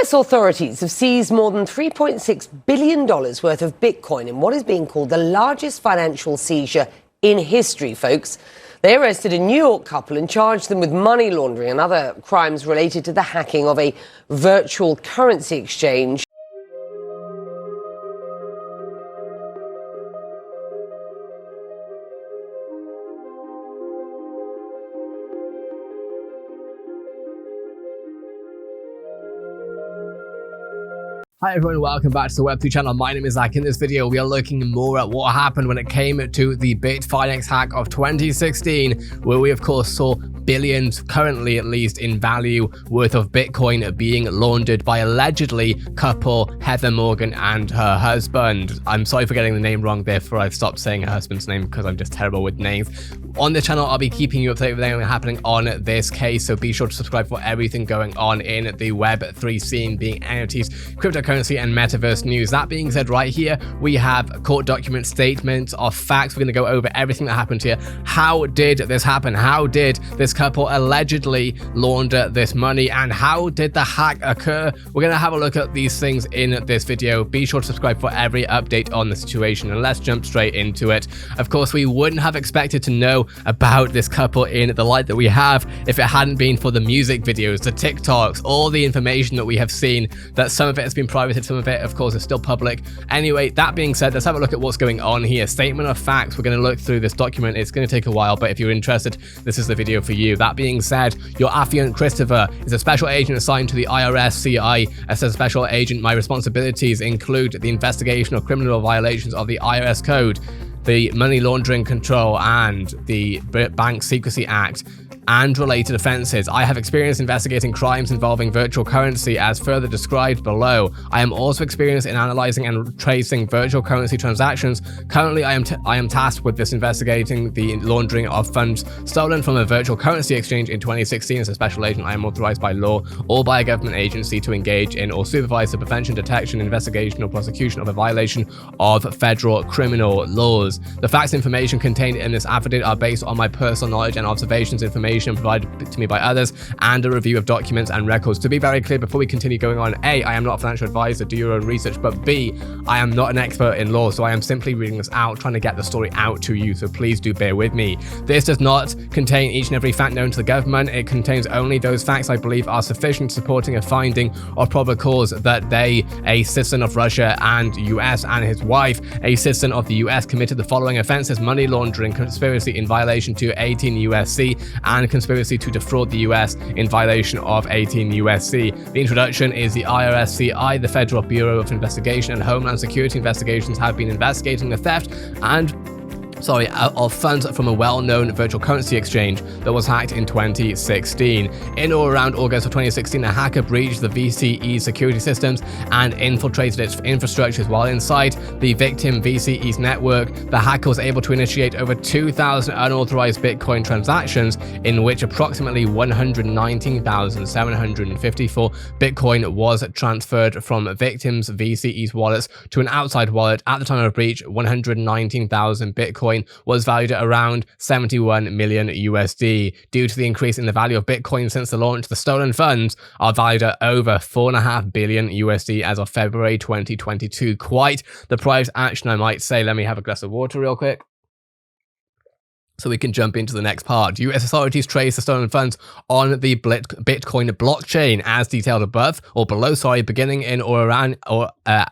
US authorities have seized more than $3.6 billion worth of Bitcoin in what is being called the largest financial seizure in history, folks. They arrested a New York couple and charged them with money laundering and other crimes related to the hacking of a virtual currency exchange. Hi everyone, welcome back to the Web3 channel. My name is Zach. In this video, we are looking more at what happened when it came to the Bitfinex hack of 2016, where we of course saw billions, currently at least in value, worth of Bitcoin being laundered by allegedly couple Heather Morgan and her husband. I'm sorry for getting the name wrong, therefore I've stopped saying her husband's name because I'm just terrible with names. On the channel, I'll be keeping you updated with anything happening on this case, so be sure to subscribe for everything going on in the Web3 scene, being NFTs, cryptocurrency, and metaverse news. That being said, right here, we have court documents, statements of facts. We're going to go over everything that happened here. How did this happen? How did this couple allegedly launder this money? And how did the hack occur? We're going to have a look at these things in this video. Be sure to subscribe for every update on the situation, and let's jump straight into it. Of course, we wouldn't have expected to know about this couple in the light that we have if it hadn't been for the music videos, the TikToks, all the information that we have seen. That some of it has been privated, some of it of course is still public. Anyway, that being said, let's have a look at what's going on here. Statement of facts. We're going to look through this document. It's going to take a while, but if you're interested, this is the video for you. That being said, your affiant Christopher is a special agent assigned to the IRS CI. As a special agent, my responsibilities include the investigation of criminal violations of the IRS code, the Money Laundering Control and the Bank Secrecy Act, and related offenses. I have experience investigating crimes involving virtual currency as further described below. I am also experienced in analyzing and tracing virtual currency transactions. Currently, I am tasked with investigating the laundering of funds stolen from a virtual currency exchange in 2016. As a special agent, I am authorized by law or by a government agency to engage in or supervise the prevention, detection, investigation, or prosecution of a violation of federal criminal laws. The facts and information contained in this affidavit are based on my personal knowledge and observations, information provided to me by others, and a review of documents and records. To be very clear, before we continue going on, A, I am not a financial advisor, do your own research, but B, I am not an expert in law, so I am simply reading this out, trying to get the story out to you, so please do bear with me. This does not contain each and every fact known to the government. It contains only those facts I believe are sufficient supporting a finding of probable cause that they, a citizen of Russia and US, and his wife, a citizen of the US, committed the following offenses: money laundering, conspiracy in violation to 18 USC, and conspiracy to defraud the US in violation of 18 USC. The introduction is the IRSCI, the Federal Bureau of Investigation and Homeland Security Investigations, have been investigating the theft of funds from a well-known virtual currency exchange that was hacked in 2016. In or around August of 2016, a hacker breached the VCE security systems and infiltrated its infrastructures. While inside the victim VCE's network, the hacker was able to initiate over 2,000 unauthorized Bitcoin transactions, in which approximately 119,754 Bitcoin was transferred from victims' VCE's wallets to an outside wallet. At the time of breach, 119,000 Bitcoin was valued at around 71 million USD. Due to the increase in the value of Bitcoin since the launch, the stolen funds are valued at over 4.5 billion USD as of February 2022. Quite the private action, I might say. Let me have a glass of water real quick, so we can jump into the next part. US authorities trace the stolen funds on the Bitcoin blockchain as detailed above, or below, sorry. Beginning in or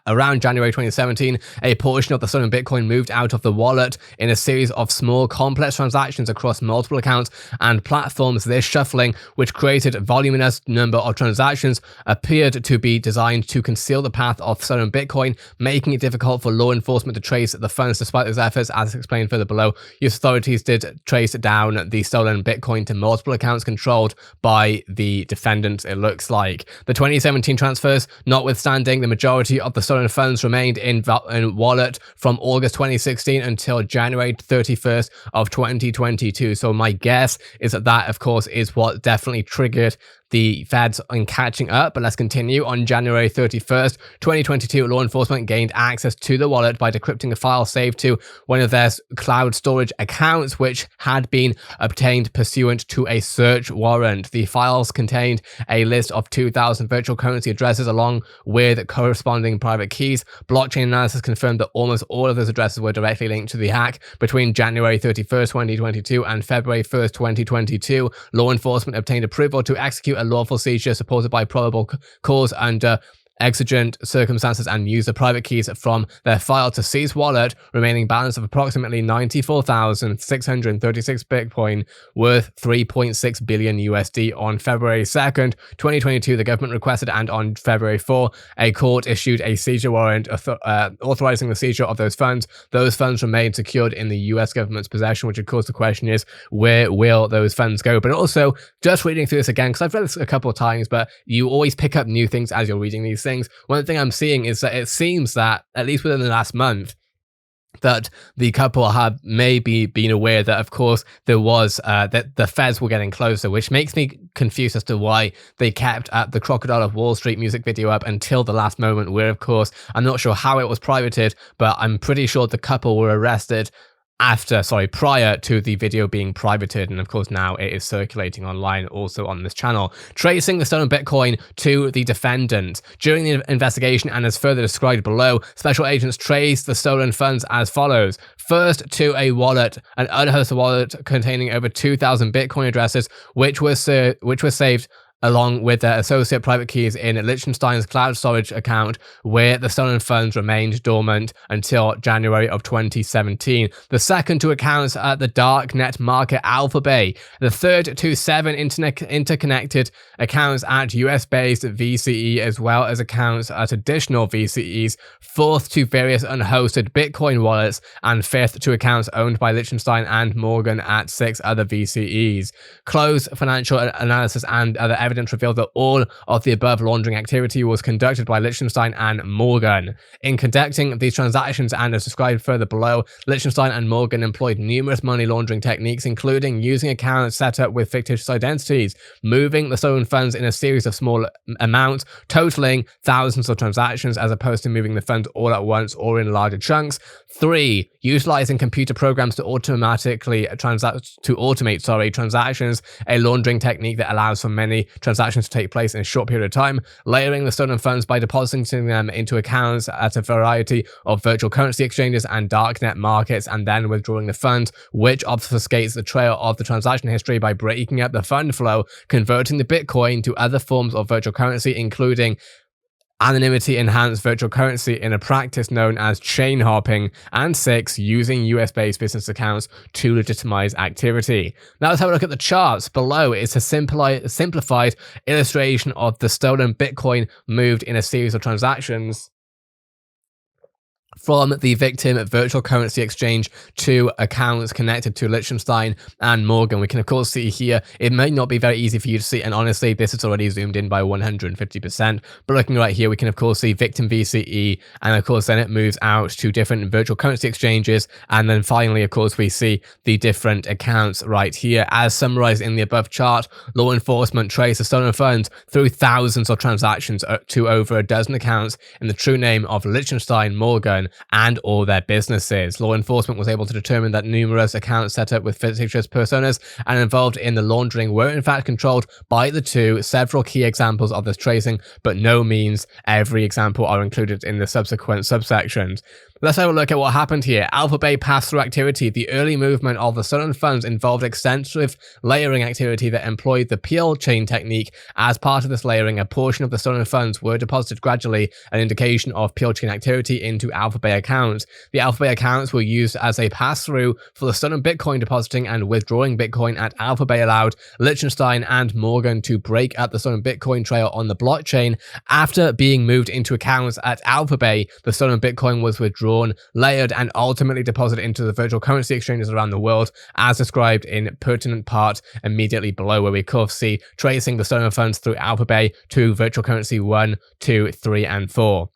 around January 2017, a portion of the stolen Bitcoin moved out of the wallet in a series of small, complex transactions across multiple accounts and platforms. This shuffling, which created a voluminous number of transactions, appeared to be designed to conceal the path of stolen Bitcoin, making it difficult for law enforcement to trace the funds. Despite those efforts, as explained further below, US authorities did trace down the stolen Bitcoin to multiple accounts controlled by the defendants, it looks like. The 2017 transfers notwithstanding, the majority of the stolen funds remained in wallet from August 2016 until January 31st of 2022. So my guess is that of course is what definitely triggered the feds in catching up. But let's continue. On January 31st, 2022, law enforcement gained access to the wallet by decrypting a file saved to one of their cloud storage accounts, which had been obtained pursuant to a search warrant. The files contained a list of 2,000 virtual currency addresses along with corresponding private keys. Blockchain analysis confirmed that almost all of those addresses were directly linked to the hack. Between January 31st, 2022 and February 1st, 2022, law enforcement obtained approval to execute a lawful seizure supported by probable cause under exigent circumstances and use the private keys from their file to seize wallet, remaining balance of approximately 94,636 Bitcoin worth 3.6 billion USD. On February 2nd, 2022, the government requested, and on February 4, a court issued a seizure warrant authorizing the seizure of those funds. Those funds remain secured in the US government's possession, which of course the question is, where will those funds go? But also, just reading through this again, because I've read this a couple of times, but you always pick up new things as you're reading these things. One thing I'm seeing is that it seems that, at least within the last month, that the couple have maybe been aware that, of course, there was that the feds were getting closer, which makes me confused as to why they kept the Crocodile of Wall Street music video up until the last moment, where, of course, I'm not sure how it was privated, but I'm pretty sure the couple were arrested prior to the video being privated, and of course now it is circulating online also on this channel. Tracing the stolen Bitcoin to the defendant. During the investigation, and as further described below, special agents traced the stolen funds as follows. First, to a wallet, an unhosted wallet containing over 2,000 Bitcoin addresses, which was saved along with their associate private keys in Liechtenstein's cloud storage account, where the stolen funds remained dormant until January of 2017. The second, to accounts at the darknet market Alphabay. The third, to 7 interconnected accounts at US-based VCE, as well as accounts at additional VCEs. Fourth, to various unhosted Bitcoin wallets. And fifth, to accounts owned by Liechtenstein and Morgan at 6 other VCEs. Close financial analysis and other evidence revealed that all of the above laundering activity was conducted by Liechtenstein and Morgan. In conducting these transactions, and as described further below, Liechtenstein and Morgan employed numerous money laundering techniques, including using accounts set up with fictitious identities, moving the stolen funds in a series of small amounts, totaling thousands of transactions, as opposed to moving the funds all at once or in larger chunks. 3. Utilizing computer programs to automate transactions, a laundering technique that allows for many transactions to take place in a short period of time. Layering the stolen funds by depositing them into accounts at a variety of virtual currency exchanges and darknet markets, and then withdrawing the funds, which obfuscates the trail of the transaction history by breaking up the fund flow, converting the Bitcoin to other forms of virtual currency, including anonymity-enhanced virtual currency in a practice known as chain hopping, and 6, using US-based business accounts to legitimize activity. Now let's have a look at the charts. Below is a simplified illustration of the stolen Bitcoin moved in a series of transactions from the victim virtual currency exchange to accounts connected to Liechtenstein and Morgan. We can of course see here, it may not be very easy for you to see, and honestly this is already zoomed in by 150%, but looking right here we can of course see victim VCE, and of course then it moves out to different virtual currency exchanges, and then finally of course we see the different accounts right here. As summarized in the above chart, law enforcement traced the stolen funds through thousands of transactions to over a dozen accounts in the true name of Liechtenstein, Morgan, and all their businesses. Law enforcement was able to determine that numerous accounts set up with fictitious personas and involved in the laundering were in fact controlled by the two. Several key examples of this tracing, but no means every example, are included in the subsequent subsections. Let's have a look at what happened here. Alphabay pass-through activity. The early movement of the stolen funds involved extensive layering activity that employed the peel chain technique. As part of this layering, a portion of the stolen funds were deposited gradually, an indication of peel chain activity, into Alphabay accounts. The Alphabay accounts were used as a pass-through for the stolen Bitcoin depositing and withdrawing Bitcoin at Alphabay allowed Liechtenstein and Morgan to break up the stolen Bitcoin trail on the blockchain. After being moved into accounts at Alphabay, the stolen Bitcoin was withdrawn, layered, and ultimately deposited into the virtual currency exchanges around the world, as described in pertinent part immediately below, where we could see tracing the stolen funds through Alphabay to virtual currency 1, 2, 3, and 4.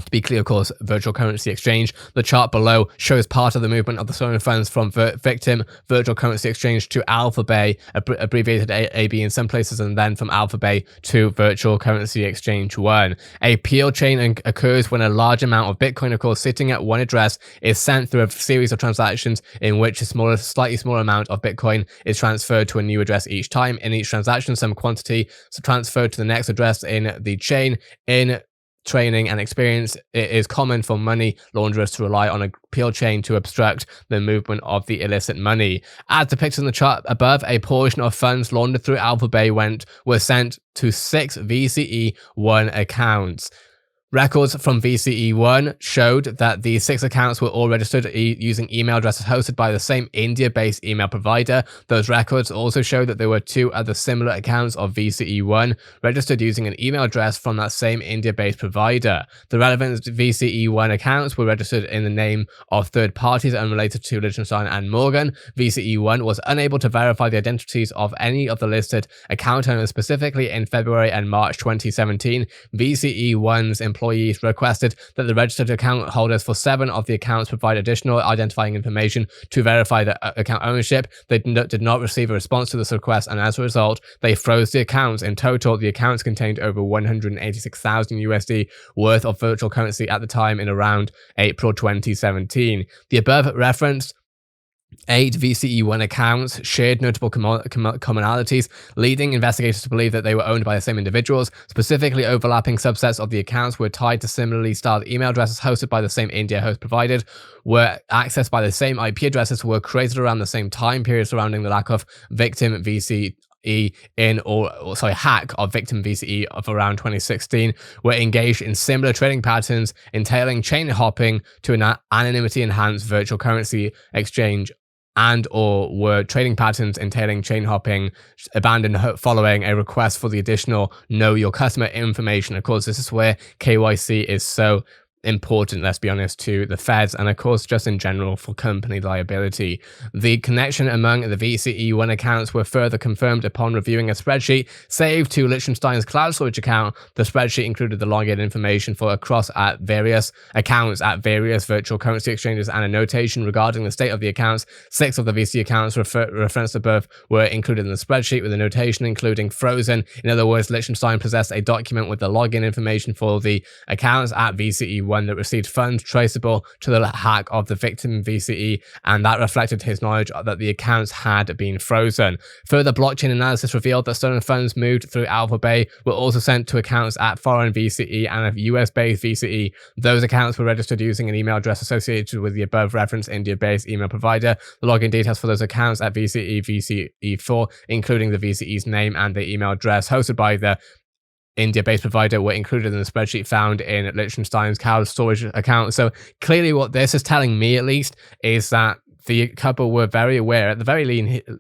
To be clear, of course, virtual currency exchange. The chart below shows part of the movement of the stolen funds from victim virtual currency exchange to Alphabay, abbreviated AB in some places, and then from Alphabay to virtual currency exchange 1. A peel chain occurs when a large amount of Bitcoin, of course, sitting at one address is sent through a series of transactions in which a slightly smaller amount of Bitcoin is transferred to a new address each time. In each transaction, some quantity is transferred to the next address in the chain. In training and experience, it is common for money launderers to rely on a peel chain to obstruct the movement of the illicit money. As depicted in the chart above, a portion of funds laundered through Alphabay were sent to 6 VCE1 accounts. Records from VCE1 showed that these 6 accounts were all registered using email addresses hosted by the same India-based email provider. Those records also showed that there were 2 other similar accounts of VCE1 registered using an email address from that same India-based provider. The relevant VCE1 accounts were registered in the name of third parties unrelated to Liechtenstein and Morgan. VCE1 was unable to verify the identities of any of the listed account owners. Specifically, in February and March 2017, VCE1's employees requested that the registered account holders for 7 of the accounts provide additional identifying information to verify the account ownership. They did not receive a response to this request, and as a result, they froze the accounts. In total, the accounts contained over 186,000 USD worth of virtual currency at the time in around April 2017. The above referenced 8 VCE1 accounts shared notable commonalities, leading investigators to believe that they were owned by the same individuals. Specifically, overlapping subsets of the accounts were tied to similarly styled email addresses hosted by the same India host provided, were accessed by the same IP addresses, were created around the same time period surrounding the lack of victim VCE hack of victim VCE of around 2016, were engaged in similar trading patterns entailing chain hopping to an anonymity enhanced virtual currency exchange, and or were trading patterns entailing chain hopping abandoned following a request for the additional know your customer information. Of course, this is where KYC is so important, let's be honest, to the feds, and of course just in general for company liability. The connection among the VCE1 accounts were further confirmed upon reviewing a spreadsheet saved to Liechtenstein's cloud storage account. The spreadsheet included the login information for across at various accounts at various virtual currency exchanges and a notation regarding the state of the accounts. 6 of the VC accounts referenced above were included in the spreadsheet with a notation including frozen. In other words, Liechtenstein possessed a document with the login information for the accounts at VCE1 that received funds traceable to the hack of the victim VCE, and that reflected his knowledge that the accounts had been frozen. Further blockchain analysis revealed that stolen funds moved through Alphabay were also sent to accounts at foreign VCE and a US-based VCE. Those accounts were registered using an email address associated with the above referenced India-based email provider. The login details for those accounts at VCE, VCE4, including the VCE's name and the email address hosted by the India-based provider, were included in the spreadsheet found in Liechtenstein's cloud storage account. So clearly what this is telling me, at least, is that the couple were very aware, at the very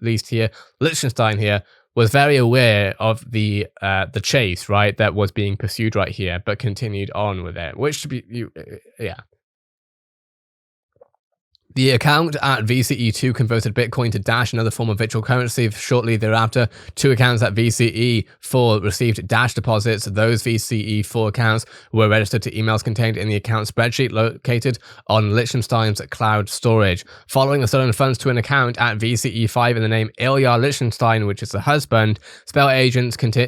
least here, Liechtenstein here was very aware of the chase, right, that was being pursued right here, but continued on with it, which to be, yeah. The account at VCE2 converted Bitcoin to Dash, another form of virtual currency. Shortly thereafter, 2 accounts at VCE4 received Dash deposits. Those VCE4 accounts were registered to emails contained in the account spreadsheet located on Liechtenstein's cloud storage. Following the stolen funds to an account at VCE5 in the name ILYA Liechtenstein, which is the husband, special agents continue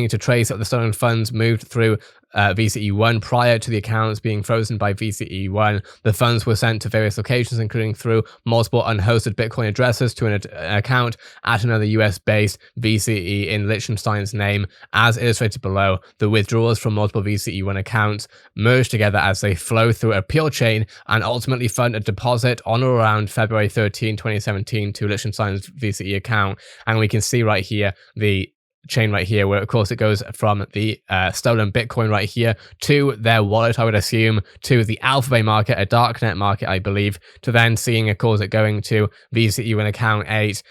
to trace that the stolen funds moved through VCE1 prior to the accounts being frozen by VCE1. The funds were sent to various locations, including through multiple unhosted Bitcoin addresses to an account at another US-based VCE in Liechtenstein's name. As illustrated below, the withdrawals from multiple VCE1 accounts merge together as they flow through a peel chain and ultimately fund a deposit on or around February 13, 2017 to Liechtenstein's VCE account. And we can see right here the chain right here, where of course it goes from the stolen Bitcoin right here to their wallet, I would assume, to the Alphabay market, a darknet market, I believe, to then seeing, of course, it going to VCE1 account 8.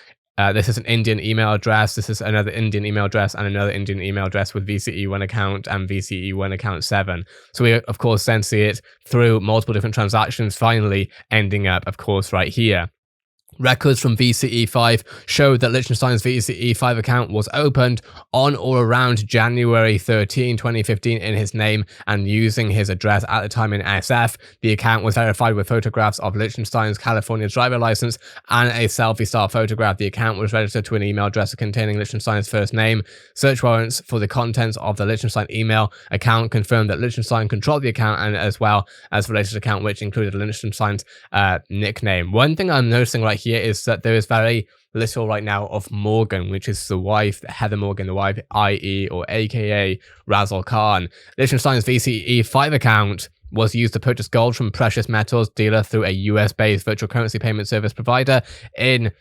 This is an Indian email address. This is another Indian email address and another Indian email address with VCE1 account and VCE1 account 7. So we, of course, then see it through multiple different transactions, finally ending up, of course, right here. Records from VCE5 showed that Liechtenstein's VCE5 account was opened on or around January 13, 2015 in his name and using his address at the time in SF. The account was verified with photographs of Liechtenstein's California driver license and a selfie-style photograph. The account was registered to an email address containing Liechtenstein's first name. Search warrants for the contents of the Liechtenstein email account confirmed that Liechtenstein controlled the account and as well as the related account, which included Liechtenstein's nickname. One thing I'm noticing right here is that there is very little right now of Morgan, which is the wife, Heather Morgan, the wife, i.e. or aka RAZZLEKHAN. Liechtenstein's VCE5 account was used to purchase gold from precious metals dealer through a US-based virtual currency payment service provider. In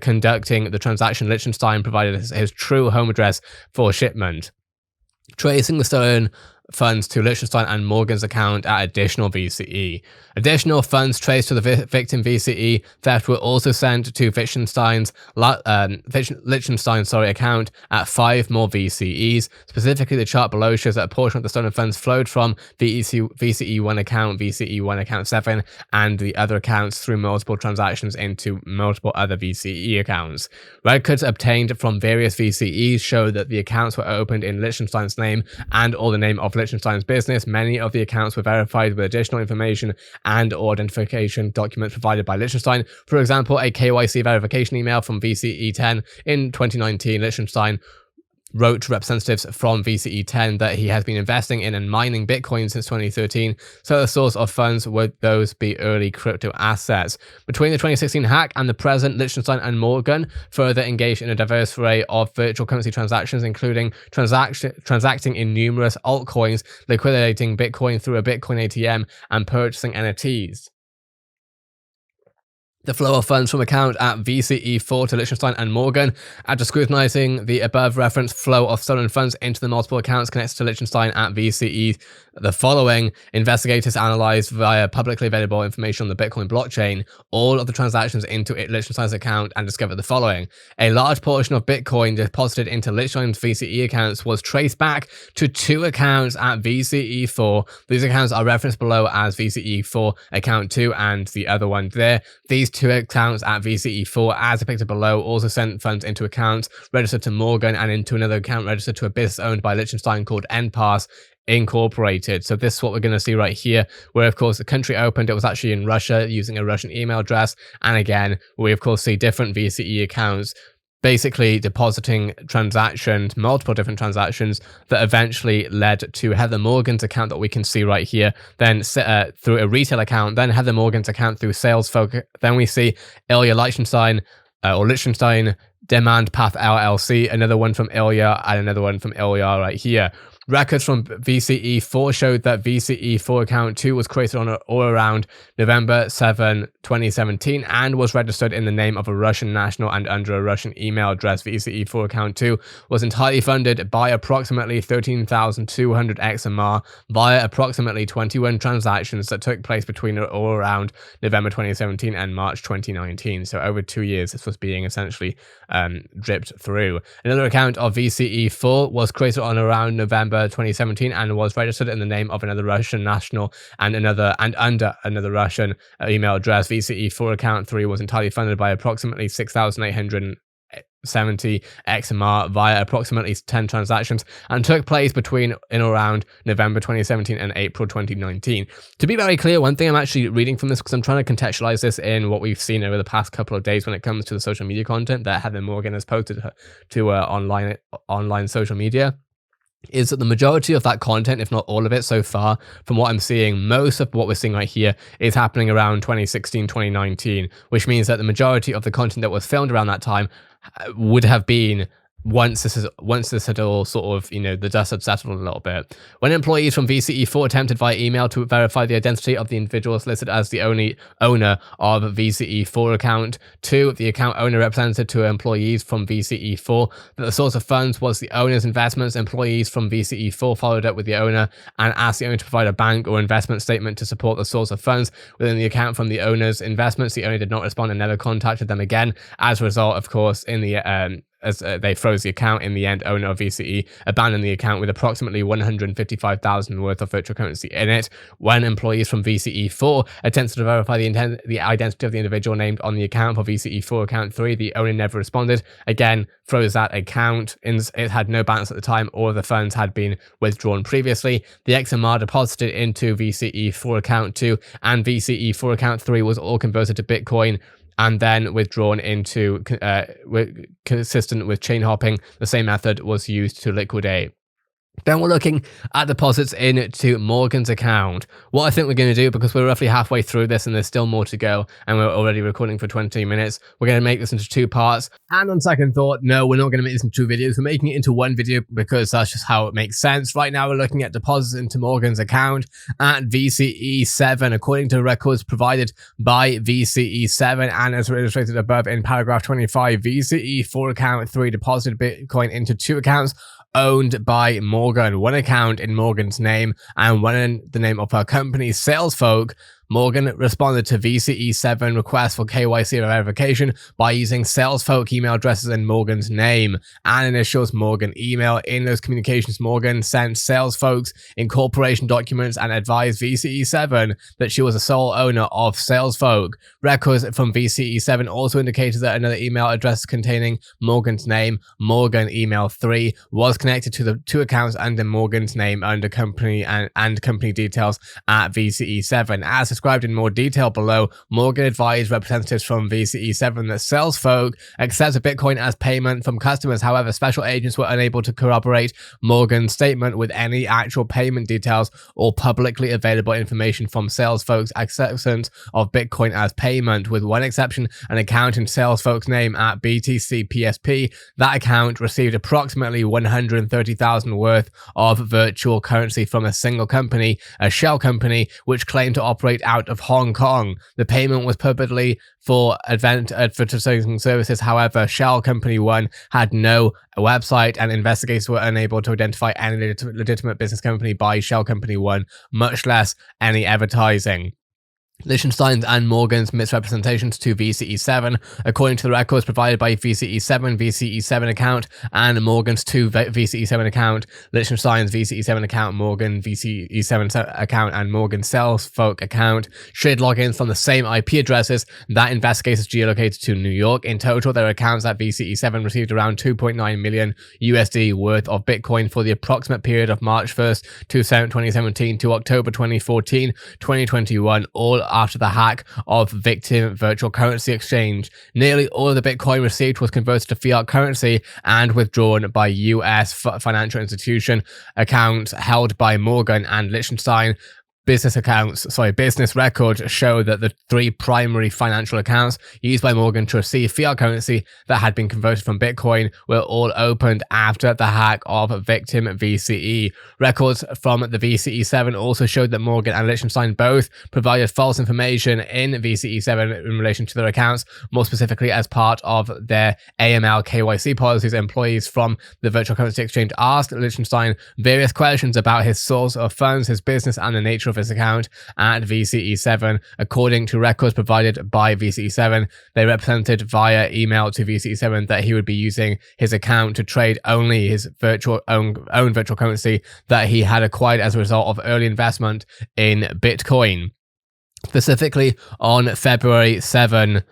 conducting the transaction, Liechtenstein provided his true home address for shipment. Tracing the stolen funds to Liechtenstein and Morgan's account at additional VCE. Additional funds traced to the victim VCE theft were also sent to Liechtenstein's account at 5 more VCEs. Specifically, the chart below shows that a portion of the stolen funds flowed from VCE1 account, VCE1 account 7, and the other accounts through multiple transactions into multiple other VCE accounts. Records obtained from various VCEs show that the accounts were opened in Liechtenstein's name and or the name of Liechtenstein's business. Many of the accounts were verified with additional information and or identification documents provided by Liechtenstein. For example, a KYC verification email from VCE10 in 2019. Liechtenstein wrote to representatives from VCE10 that he has been investing in and mining Bitcoin since 2013, so the source of funds would those be early crypto assets. Between the 2016 hack and the present, Liechtenstein and Morgan further engaged in a diverse array of virtual currency transactions, including transacting in numerous altcoins, liquidating Bitcoin through a Bitcoin ATM, and purchasing NFTs. The flow of funds from account at VCE4 to Liechtenstein and Morgan. After scrutinizing the above referenced flow of stolen funds into the multiple accounts connected to Liechtenstein at VCE, the following investigators analyzed via publicly available information on the Bitcoin blockchain all of the transactions into Liechtenstein's account and discovered the following. A large portion of Bitcoin deposited into Liechtenstein's VCE accounts was traced back to 2 accounts at VCE4. These accounts are referenced below as VCE4 account 2 and the other one there. These 2 accounts at VCE4, as depicted below, also sent funds into accounts registered to Morgan and into another account registered to a business owned by Liechtenstein called NPass Incorporated. So this is what we're going to see right here, where of course the country opened, it was actually in Russia using a Russian email address. And again, we of course see different VCE accounts basically depositing transactions, multiple different transactions that eventually led to Heather Morgan's account that we can see right here, then through a retail account, then Heather Morgan's account through sales folk. Then we see ILYA Liechtenstein or Liechtenstein Demand Path LLC, another one from ILYA and another one from ILYA right here. Records from VCE4 showed that VCE4 account 2 was created on or around November 7, 2017 and was registered in the name of a Russian national and under a Russian email address. VCE4 account 2 was entirely funded by approximately 13,200 XMR via approximately 21 transactions that took place between or around November 2017 and March 2019. So over 2 years this was being essentially dripped through. Another account of VCE4 was created on around November 2017 and was registered in the name of another Russian national and under another Russian email address. VCE4 account 3 was entirely funded by approximately 6,870 XMR via approximately 10 transactions and took place between in around November 2017 and April 2019. To be very clear, one thing I'm actually reading from this, because I'm trying to contextualize this in what we've seen over the past couple of days when it comes to the social media content that Heather Morgan has posted to online social media, is that the majority of that content, if not all of it so far, from what I'm seeing, most of what we're seeing right here is happening around 2016, 2019, which means that the majority of the content that was filmed around that time would have been once this had all sort of, you know, the dust had settled a little bit. When employees from VCE4 attempted via email to verify the identity of the individuals listed as the only owner of VCE4 account 2, the account owner represented to employees from VCE4 that the source of funds was the owner's investments. Employees from VCE4 followed up with the owner and asked the owner to provide a bank or investment statement to support the source of funds within the account from the owner's investments. The owner did not respond and never contacted them again. As a result, of course, in the as they froze the account. In the end, owner of VCE abandoned the account with approximately 155,000 worth of virtual currency in it. When employees from VCE4 attempted to verify the identity of the individual named on the account for VCE4 account 3, the owner never responded. Again, froze that account. It had no balance at the time, or the funds had been withdrawn previously. The XMR deposited into VCE4 account 2 and VCE4 account 3 was all converted to Bitcoin and then withdrawn into, consistent with chain hopping. The same method was used to liquidate. Then we're looking at deposits into Morgan's account. What I think we're going to do, because we're roughly halfway through this and there's still more to go, and we're already recording for 20 minutes, we're going to make this into 2 parts. And on second thought, no, we're not going to make this into 2 videos. We're making it into 1 video because that's just how it makes sense. Right now, we're looking at deposits into Morgan's account at VCE7. According to records provided by VCE7, and as illustrated above in paragraph 25, VCE4 account 3 deposited Bitcoin into 2 accounts owned by Morgan, 1 account in Morgan's name and 1 in the name of her company, Salesfolk. Morgan responded to VCE7 requests for KYC verification by using Salesfolk email addresses in Morgan's name and initials Morgan email. In those communications, Morgan sent Salesfolk's incorporation documents and advised VCE7 that she was the sole owner of Salesfolk. Records from VCE7 also indicated that another email address containing Morgan's name, Morgan email 3, was connected to the 2 accounts under Morgan's name under company and company details at VCE7. As described in more detail below, Morgan advised representatives from VCE7 that Salesfolk accepted Bitcoin as payment from customers. However, special agents were unable to corroborate Morgan's statement with any actual payment details or publicly available information from Salesfolk's acceptance of Bitcoin as payment, with one exception, an account in Salesfolk's name at BTC PSP. That account received approximately 130,000 worth of virtual currency from a single company, a shell company, which claimed to operate out of Hong Kong. The payment was purportedly for advertising services. However, Shell Company 1 had no website, and investigators were unable to identify any legitimate business company by Shell Company 1, much less any advertising. Liechtenstein's and Morgan's misrepresentations to VCE7. According to the records provided by VCE7 account and Morgan's 2 VCE7 account, Liechtenstein's VCE7 account, Morgan VCE7 account, and Morgan Salesfolk account shared logins from the same IP addresses that investigators geolocated to New York. In total, their accounts at VCE7 received around 2.9 million USD worth of Bitcoin for the approximate period of March 1st, 2017 to October 2021, all after the hack of Victim Virtual Currency Exchange. Nearly all of the Bitcoin received was converted to fiat currency and withdrawn by U.S. financial institution accounts held by Morgan and Liechtenstein. Business records show that the 3 primary financial accounts used by Morgan to receive fiat currency that had been converted from Bitcoin were all opened after the hack of Victim VCE. Records from the VCE7 also showed that Morgan and Liechtenstein both provided false information in VCE7 in relation to their accounts. More specifically, as part of their AML KYC policies, employees from the virtual currency exchange asked Liechtenstein various questions about his source of funds, his business, and the nature of his account at VCE7. According to records provided by VCE7, they represented via email to VCE7 that he would be using his account to trade only his own virtual currency that he had acquired as a result of early investment in Bitcoin. Specifically, on February 7,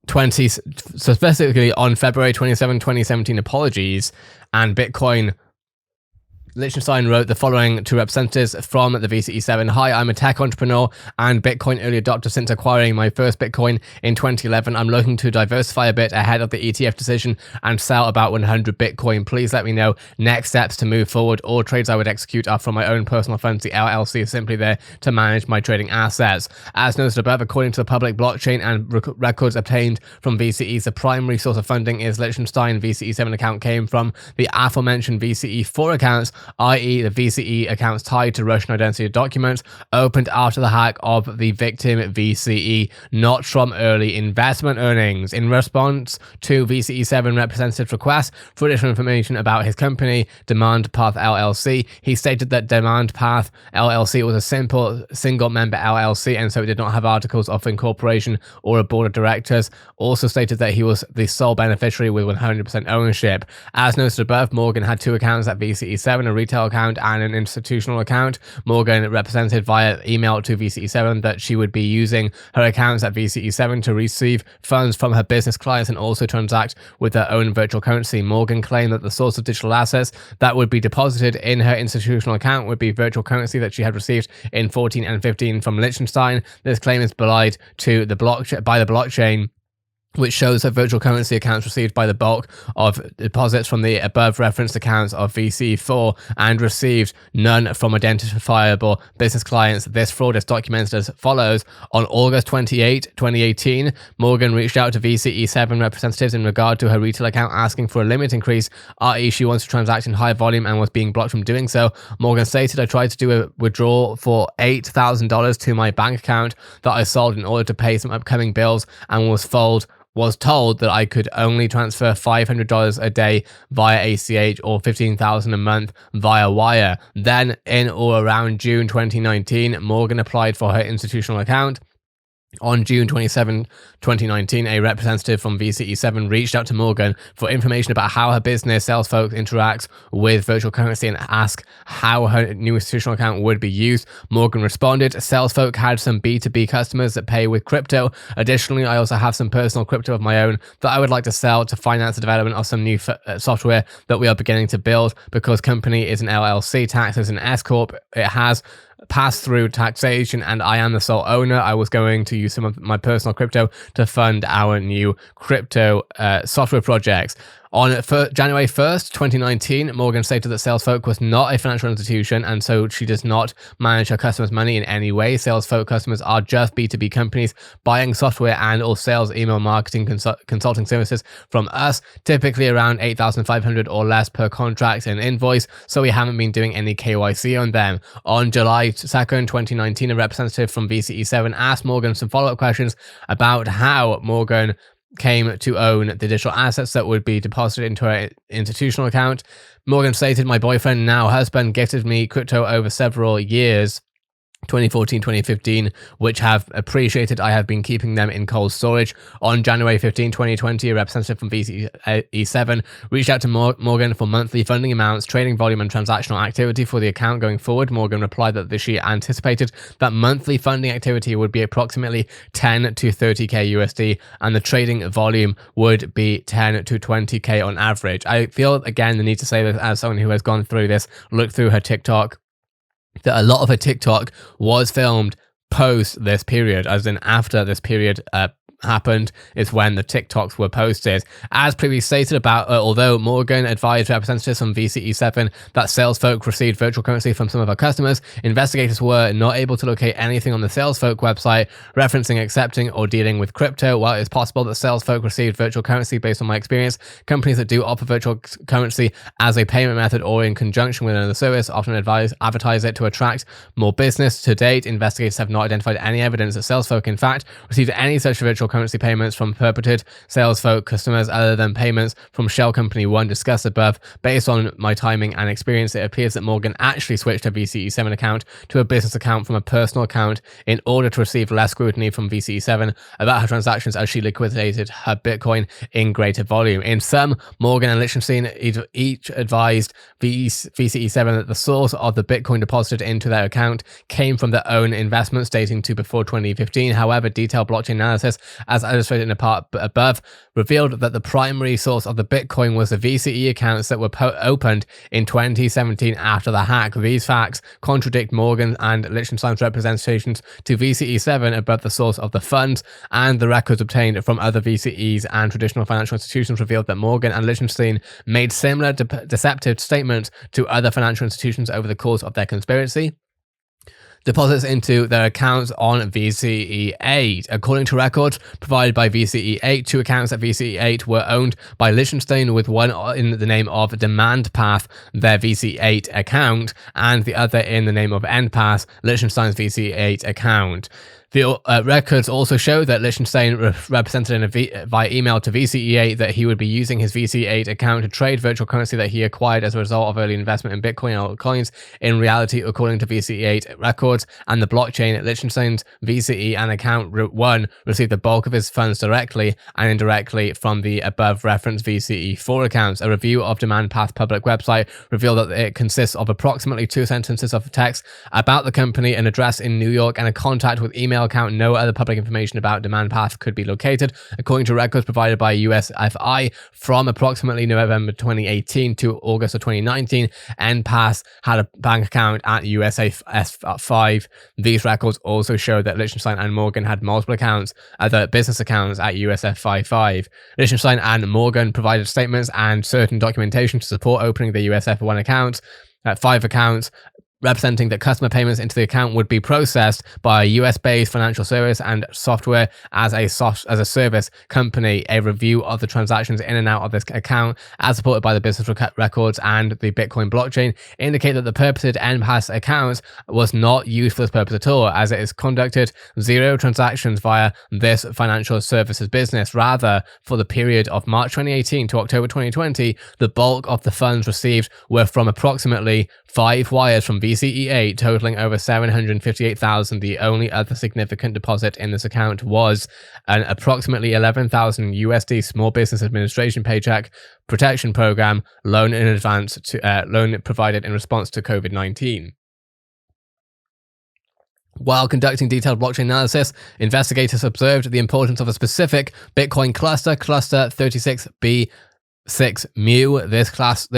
specifically on February 27, 2017, and Bitcoin, Liechtenstein wrote the following to representatives from the VCE7. Hi, I'm a tech entrepreneur and Bitcoin early adopter. Since acquiring my first Bitcoin in 2011, I'm looking to diversify a bit ahead of the ETF decision and sell about 100 Bitcoin. Please let me know next steps to move forward. All trades I would execute are from my own personal funds. The LLC is simply there to manage my trading assets. As noted above, according to the public blockchain and records obtained from VCEs, the primary source of funding is Liechtenstein. VCE7 account came from the aforementioned VCE4 accounts i.e. the VCE accounts tied to Russian identity documents opened after the hack of the victim VCE, not from early investment earnings. In response to VCE7 representative's request for additional information about his company, Demand Path LLC, he stated that Demand Path LLC was a simple single-member LLC, and so it did not have articles of incorporation or a board of directors. Also stated that he was the sole beneficiary with 100% ownership. As noted above, Morgan had two accounts at VCE7, a retail account and an institutional account. Morgan represented via email to VCE7 that she would be using her accounts at VCE7 to receive funds from her business clients and also transact with her own virtual currency. Morgan claimed that the source of digital assets that would be deposited in her institutional account would be virtual currency that she had received in 14 and 15 from Liechtenstein. This claim is belied to the blockchain, which shows that virtual currency accounts received by the bulk of deposits from the above referenced accounts of VC4 and received none from identifiable business clients. This fraud is documented as follows. On August 28, 2018, Morgan reached out to VCE7 representatives in regard to her retail account asking for a limit increase, i.e. she wants to transact in high volume and was being blocked from doing so. Morgan stated, I tried to do a withdrawal for $8,000 to my bank account that I sold in order to pay some upcoming bills and was told that I could only transfer $500 a day via ACH or $15,000 a month via wire. Then, in or around June 2019, Morgan applied for her institutional account. On June 27, 2019, a representative from VCE7 reached out to Morgan for information about how her business, SalesFolk, interacts with virtual currency and asked how her new institutional account would be used. Morgan responded, SalesFolk had some B2B customers that pay with crypto. Additionally, I also have some personal crypto of my own that I would like to sell to finance the development of some new software that we are beginning to build. Because company is an LLC, tax is an S-Corp, it has pass through taxation and I am the sole owner. I was going to use some of my personal crypto to fund our new crypto software projects. On January 1st, 2019, Morgan stated that SalesFolk was not a financial institution and so she does not manage her customers' money in any way. SalesFolk customers are just B2B companies buying software and or sales email marketing consulting services from us, typically around $8,500 or less per contract and invoice, so we haven't been doing any KYC on them. On July 2nd, 2019, a representative from VCE7 asked Morgan some follow-up questions about how Morgan came to own the digital assets that would be deposited into her institutional account. Morgan stated, my boyfriend, now husband, gifted me crypto over several years, 2014, 2015, which have appreciated. I have been keeping them in cold storage. On January 15, 2020, a representative from VCE7 reached out to Morgan for monthly funding amounts, trading volume, and transactional activity for the account going forward. Morgan replied that she anticipated that monthly funding activity would be approximately 10 to 30k USD, and the trading volume would be 10 to 20k on average. I feel, again, the need to say this as someone who has gone through this, looked through her TikTok, that a lot of her TikTok was filmed post this period, as in after this period happened is when the TikToks were posted. As previously stated about, although Morgan advised representatives from VCE7 that SalesFolk received virtual currency from some of our customers, investigators were not able to locate anything on the SalesFolk website referencing accepting or dealing with crypto. While it is possible that SalesFolk received virtual currency, based on my experience, companies that do offer virtual currency as a payment method or in conjunction with another service often advertise it to attract more business. To date, investigators have not identified any evidence that SalesFolk in fact received any such virtual currency payments from purported SalesFolk customers other than payments from Shell Company 1 discussed above. Based on my timing and experience, it appears that Morgan actually switched her VCE7 account to a business account from a personal account in order to receive less scrutiny from VCE7 about her transactions as she liquidated her Bitcoin in greater volume. In sum, Morgan and Liechtenstein each advised VCE7 that the source of the Bitcoin deposited into their account came from their own investments dating to before 2015. However, detailed blockchain analysis, as illustrated in the part above, revealed that the primary source of the Bitcoin was the VCE accounts that were opened in 2017 after the hack. These facts contradict Morgan and Liechtenstein's representations to VCE7 about the source of the funds, and the records obtained from other VCEs and traditional financial institutions revealed that Morgan and Liechtenstein made similar deceptive statements to other financial institutions over the course of their conspiracy. deposits into their accounts on VCE8. According to records provided by VCE8, 2 accounts at VCE8 were owned by Liechtenstein, with one in the name of Demand Path, their VCE8 account, and the other in the name of EndPass, Liechtenstein's VCE8 account. The records also show that Liechtenstein represented via email to VCE8 that he would be using his VCE8 account to trade virtual currency that he acquired as a result of early investment in Bitcoin and altcoins. In reality, according to VCE8 records and the blockchain, Liechtenstein's VCE and account 1 received the bulk of his funds directly and indirectly from the above referenced VCE4 accounts. A review of Demand Path public website revealed that it consists of approximately 2 sentences of text about the company, an address in New York, and a contact with email account. No other public information about Demand Path could be located. According to records provided by USFI, from approximately November 2018 to August of 2019, EndPass had a bank account at USF5. These records also show that Liechtenstein and Morgan had multiple accounts, other business accounts at USF5. Liechtenstein and Morgan provided statements and certain documentation to support opening the USF1 accounts at 5 accounts, representing that customer payments into the account would be processed by a US-based financial service and software as a service company. A review of the transactions in and out of this account, as supported by the business records and the Bitcoin blockchain, indicate that the purported EndPass accounts was not used for this purpose at all, as it is conducted 0 transactions via this financial services business. Rather, for the period of March 2018 to October 2020, the bulk of the funds received were from approximately 5 wires from VCE8, totaling over $758,000. The only other significant deposit in this account was an approximately $11,000 USD Small Business Administration Paycheck Protection Program loan in advance to loan provided in response to COVID-19. While conducting detailed blockchain analysis, investigators observed the importance of a specific Bitcoin cluster 36B6 mu. This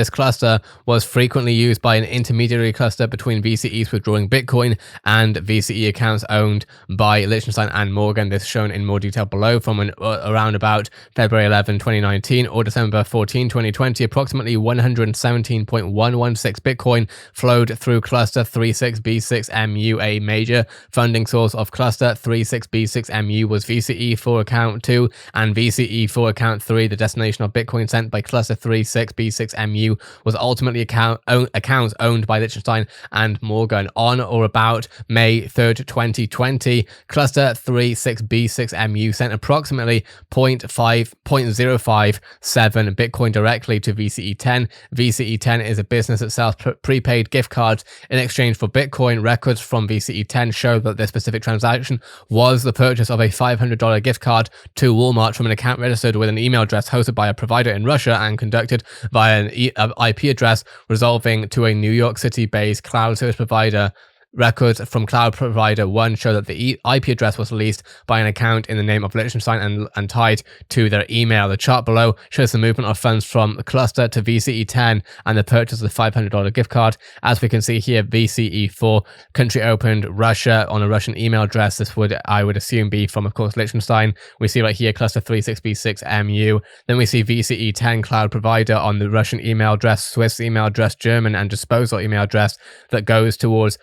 cluster was frequently used by an intermediary cluster between VCEs withdrawing Bitcoin and VCE accounts owned by Liechtenstein and Morgan. This is shown in more detail below. From around about February 11, 2019 or December 14, 2020, approximately 117.116 Bitcoin flowed through cluster 36B6 mu. A major funding source of cluster 36B6 mu was VCE4 account 2 and VCE4 account 3. The destination of Bitcoin sent by cluster 36B6 mu was ultimately accounts owned by Liechtenstein and Morgan. On or about May 3rd, 2020, cluster 36B6 mu sent approximately 0.057 Bitcoin directly to VCE10. VCE10 is a business that sells prepaid gift cards in exchange for Bitcoin. Records from VCE10 show that this specific transaction was the purchase of a $500 gift card to Walmart from an account registered with an email address hosted by a provider in Russia and conducted via an IP address resolving to a New York City-based cloud service provider. Records from Cloud Provider 1 show that the IP address was leased by an account in the name of Liechtenstein and tied to their email. The chart below shows the movement of funds from the cluster to VCE10 and the purchase of the $500 gift card. As we can see here, VCE4 country opened Russia on a Russian email address. This would, I would assume, be from, of course, Liechtenstein. We see right here cluster 36B6 mu. Then we see VCE10 Cloud Provider on the Russian email address, Swiss email address, German and disposal email address that goes towards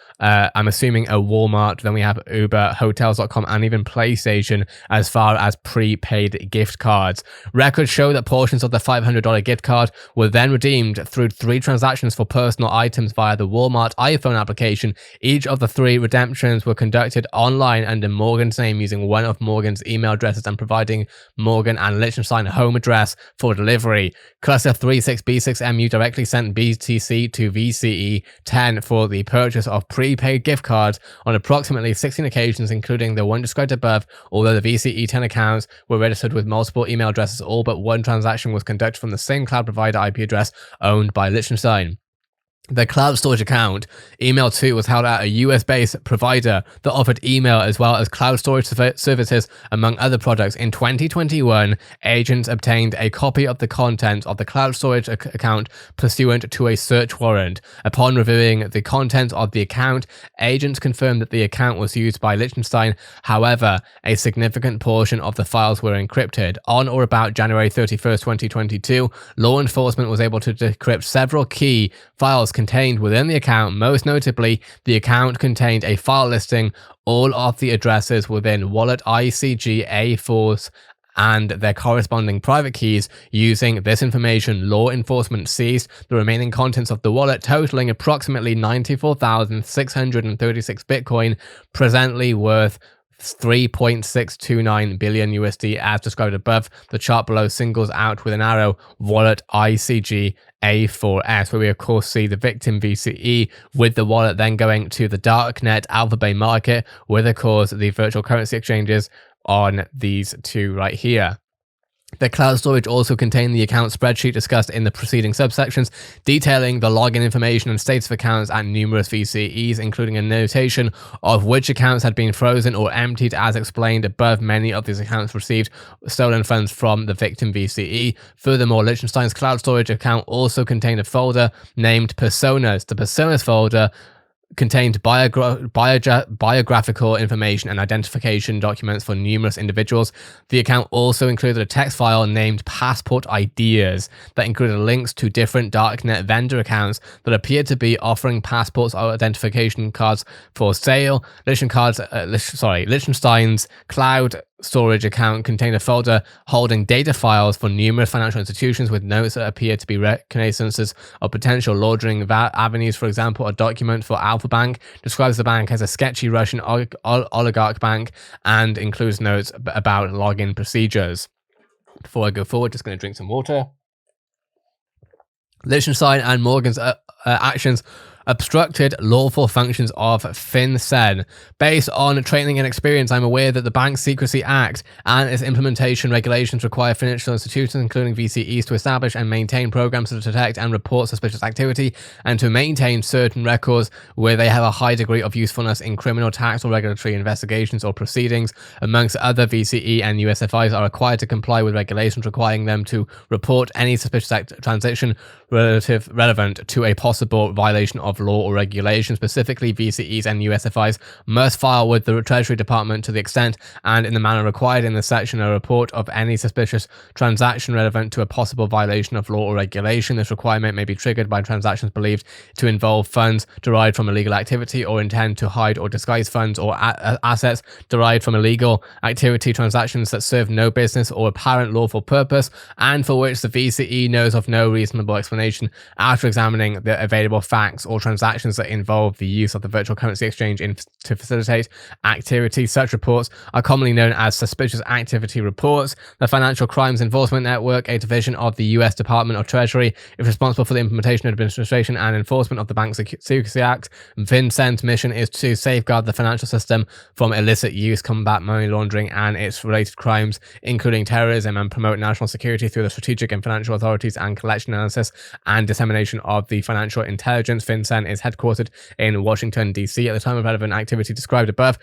I'm assuming a Walmart. Then we have Uber, Hotels.com, and even PlayStation as far as prepaid gift cards. Records show that portions of the $500 gift card were then redeemed through 3 transactions for personal items via the Walmart iPhone application. Each of the 3 redemptions were conducted online under Morgan's name, using one of Morgan's email addresses and providing Morgan and Liechtenstein home address for delivery. Cluster 36B6 mu directly sent BTC to VCE10 for the purchase of prepaid gift cards on approximately 16 occasions, including the one described above. Although the VCE10 accounts were registered with multiple email addresses, all but one transaction was conducted from the same cloud provider IP address owned by Liechtenstein. The cloud storage account, Email 2, was held at a US-based provider that offered email as well as cloud storage services, among other products. In 2021, agents obtained a copy of the contents of the cloud storage account pursuant to a search warrant. Upon reviewing the contents of the account, agents confirmed that the account was used by Liechtenstein. However, a significant portion of the files were encrypted. On or about January 31st, 2022, law enforcement was able to decrypt several key files files contained within the account. Most notably, the account contained a file listing all of the addresses within wallet ICG A4s and their corresponding private keys. Using this information, law enforcement seized the remaining contents of the wallet, totaling approximately 94,636 Bitcoin, presently worth 3.629 billion USD as described above. The chart below singles out with an arrow wallet ICG A4S, where we of course see the victim VCE, with the wallet then going to the darknet Alpha Bay market, with of course the virtual currency exchanges on these two right here. The cloud storage also contained the account spreadsheet discussed in the preceding subsections, detailing the login information and status of accounts at numerous VCEs, including a notation of which accounts had been frozen or emptied. As explained above, many of these accounts received stolen funds from the victim VCE. Furthermore, Liechtenstein's cloud storage account also contained a folder named Personas. The Personas folder contained biographical information and identification documents for numerous individuals. The account also included a text file named Passport Ideas that included links to different darknet vendor accounts that appeared to be offering passports or identification cards for sale. Liechtenstein's cloud storage account contained a folder holding data files for numerous financial institutions with notes that appear to be reconnaissances of potential laundering avenues. For example, a document for Alpha Bank describes the bank as a sketchy Russian oligarch bank and includes notes about login procedures. Before I go forward, just going to drink some water. Liechtenstein and Morgan's actions obstructed lawful functions of FinCEN. Based on training and experience, I'm aware that the Bank Secrecy Act and its implementation regulations require financial institutions, including VCEs, to establish and maintain programs to detect and report suspicious activity and to maintain certain records where they have a high degree of usefulness in criminal, tax, or regulatory investigations or proceedings. Amongst other, VCE and USFIs are required to comply with regulations requiring them to report any suspicious transaction relevant to a possible violation of law or regulation. Specifically, VCEs and USFIs must file with the Treasury Department to the extent and in the manner required in the section a report of any suspicious transaction relevant to a possible violation of law or regulation. This requirement may be triggered by transactions believed to involve funds derived from illegal activity or intend to hide or disguise funds or assets derived from illegal activity, transactions that serve no business or apparent lawful purpose, and for which the VCE knows of no reasonable explanation after examining the available facts, or transactions that involve the use of the virtual currency exchange to facilitate activity. Such reports are commonly known as suspicious activity reports. The Financial Crimes Enforcement Network, a division of the U.S. Department of Treasury, is responsible for the implementation, administration, and enforcement of the Bank Secrecy Act. FinCEN's mission is to safeguard the financial system from illicit use, combat money laundering and its related crimes, including terrorism, and promote national security through the strategic and financial authorities and collection, analysis, and dissemination of the financial intelligence. FinCEN is headquartered in Washington, D.C. At the time of relevant activity described above,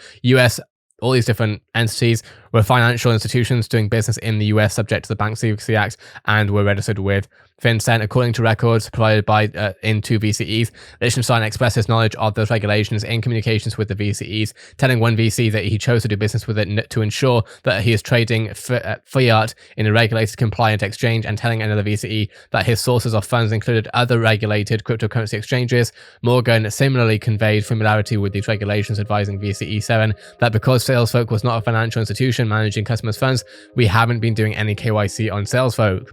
all these different entities were financial institutions doing business in the US subject to the Bank Secrecy Act and were registered with FinCEN. According to records provided by in two VCEs, Liechtenstein expressed his knowledge of those regulations in communications with the VCEs, telling one VC that he chose to do business with it to ensure that he is trading fiat in a regulated compliant exchange, and telling another VCE that his sources of funds included other regulated cryptocurrency exchanges. Morgan similarly conveyed familiarity with these regulations, advising VCE 7 that because Salesfolk was not a financial institution managing customers' funds, we haven't been doing any KYC on Salesfolk.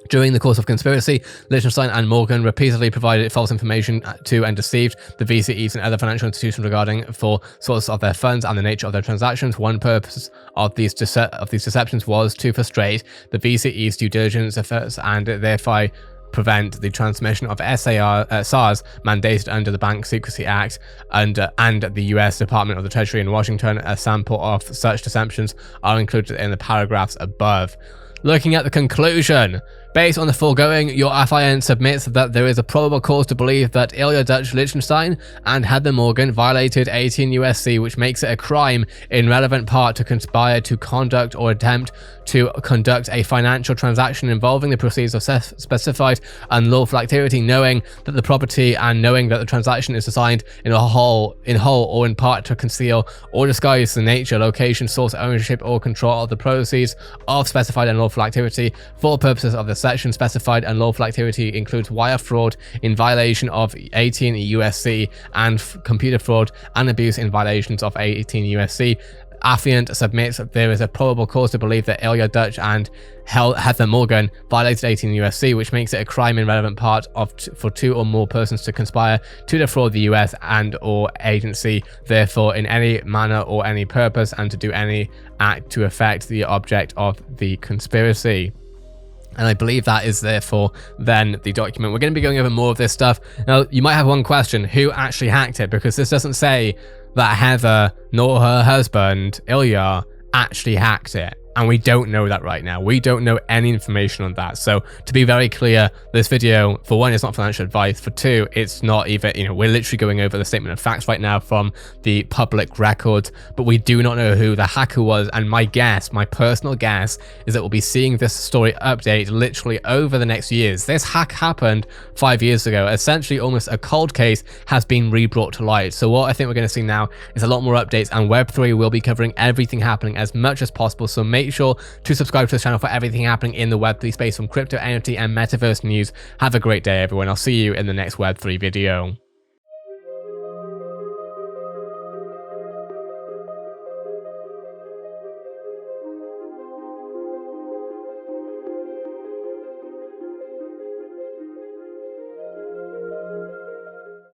During the course of conspiracy, Liechtenstein and Morgan repeatedly provided false information to and deceived the VCEs and other financial institutions regarding for sources of their funds and the nature of their transactions. One purpose of these deceptions was to frustrate the VCEs' due diligence efforts and thereby prevent the transmission of SARs mandated under the Bank Secrecy Act and the U.S. Department of the Treasury in Washington. A sample of such deceptions are included in the paragraphs above. Looking at the conclusion, based on the foregoing, your FIN submits that there is a probable cause to believe that ILYA Dutch Liechtenstein and Heather Morgan violated 18 USC, which makes it a crime in relevant part to conspire to conduct or attempt to conduct a financial transaction involving the proceeds of specified unlawful activity, knowing that the property and knowing that the transaction is designed in whole or in part to conceal or disguise the nature, location, source, ownership, or control of the proceeds of specified unlawful activity for purposes of the section specified unlawful activity includes wire fraud in violation of 18 USC and computer fraud and abuse in violations of 18 USC. Affiant submits there is a probable cause to believe that ILYA Dutch and Heather Morgan violated 18 USC, which makes it a crime in relevant part for two or more persons to conspire to defraud the US and or agency, therefore in any manner or any purpose, and to do any act to affect the object of the conspiracy. And I believe that is therefore then the document. We're going to be going over more of this stuff. Now, you might have one question: who actually hacked it? Because this doesn't say that Heather nor her husband, ILYA, actually hacked it. And we don't know that right now. We don't know any information on that. So to be very clear, this video, for one, it's not financial advice. For two, it's not even, we're literally going over the statement of facts right now from the public record, but we do not know who the hacker was. And my guess, my personal guess, is that we'll be seeing this story update literally over the next years. This hack happened 5 years ago. Essentially, almost a cold case has been re-brought to light. So what I think we're going to see now is a lot more updates, and Web3 will be covering everything happening as much as possible. So make sure to subscribe to this channel for everything happening in the Web3 space, from crypto, NFT, and metaverse news. Have a great day, everyone. I'll see you in the next Web3 video.